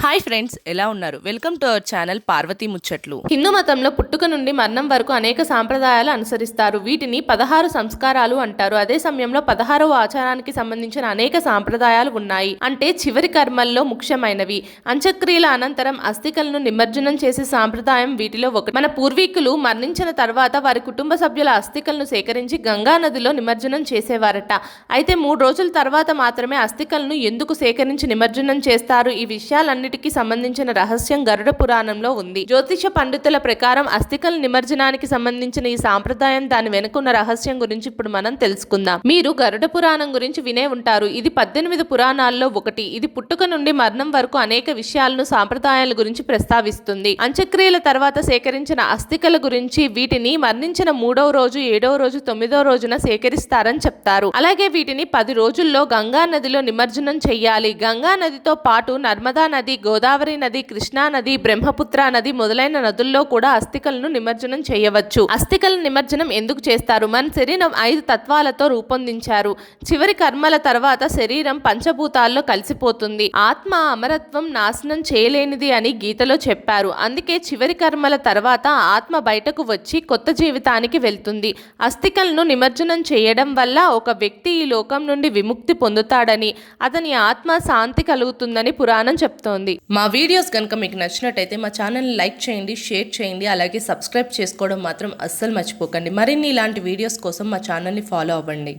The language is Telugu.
హాయ్ ఫ్రెండ్స్, ఎలా ఉన్నారు? Welcome to our channel Parvati ముచ్చట్లు. హిందూ మతంలో పుట్టుక నుండి మరణం వరకు అనేక సాంప్రదాయాలు అనుసరిస్తారు. వీటిని 16 సంస్కారాలు అంటారు. అదే సమయంలో 16వ ఆచారానికి సంబంధించిన అనేక సాంప్రదాయాలు ఉన్నాయి. అంటే చివరి కర్మల్లో ముఖ్యమైనవి. అంత్యక్రియల అనంతరం అస్థికలను నిమజ్జనం చేసే సాంప్రదాయం వీటిలో ఒకటి. మన పూర్వీకులు మరణించిన తర్వాత వారి కుటుంబ సభ్యుల అస్థికలను సేకరించి గంగా నదిలో నిమజ్జనం చేసేవారట. అయితే 3 రోజుల తర్వాత మాత్రమే అస్థికలను ఎందుకు సేకరించి నిమజ్జనం చేస్తారు? ఈ విషయాలన్నిటికీ సంబంధించిన రహస్యం గరుడ పురాణంలో ఉంది. జ్యోతిష పండితుల ప్రకారం అస్థికల నిమజ్జనానికి సంబంధించిన ఈ సాంప్రదాయం దాని వెనుకున్న రహస్యం గురించి ఇప్పుడు మనం తెలుసుకుందాం. మీరు గరుడ పురాణం గురించి వినే ఉంటారు. ఇది 18 పురాణాల్లో ఒకటి. ఇది పుట్టుక నుండి మరణం వరకు అనేక విషయాలను, సాంప్రదాయాల గురించి ప్రస్తావిస్తుంది. అంత్యక్రియల తర్వాత సేకరించిన అస్థికల గురించి, వీటిని మరణించిన 3వ రోజు, 7వ రోజు, 9వ రోజున సేకరిస్తారని చెప్తారు. అలాగే వీటిని 10 రోజుల్లో గంగా నదిలో నిమజ్జనం చెయ్యాలి. గంగా నదితో పాటు నర్మదా నది, గోదావరి నది, కృష్ణా నది, బ్రహ్మపుత్ర నది మొదలైన నదుల్లో కూడా అస్థికలను నిమజ్జనం చేయవచ్చు. అస్థికల నిమజ్జనం ఎందుకు చేస్తారు? మన శరీరం 5 తత్వాలతో రూపొందించారు. చివరి కర్మల తర్వాత శరీరం పంచభూతాల్లో కలిసిపోతుంది. ఆత్మ అమరత్వం నాశనం చేయలేనిది అని గీతలో చెప్పారు. అందుకే చివరి కర్మల తర్వాత ఆత్మ బయటకు వచ్చి కొత్త జీవితానికి వెళ్తుంది. అస్థికలను నిమజ్జనం చేయడం వల్ల ఒక వ్యక్తి ఈ లోకం నుండి విముక్తి పొందుతాడని, అతని ఆత్మ శాంతి కలుగుతుందని పురాణం చెప్తోంది. మా వీడియోస్ కనుక మీకు నచ్చినట్టయితే మా ఛానల్ని లైక్ చేయండి, షేర్ చేయండి, అలాగే సబ్స్క్రైబ్ చేసుకోవడం మాత్రం అస్సలు మర్చిపోకండి. మరిన్ని ఇలాంటి వీడియోస్ కోసం మా ఛానల్ని ఫాలో అవ్వండి.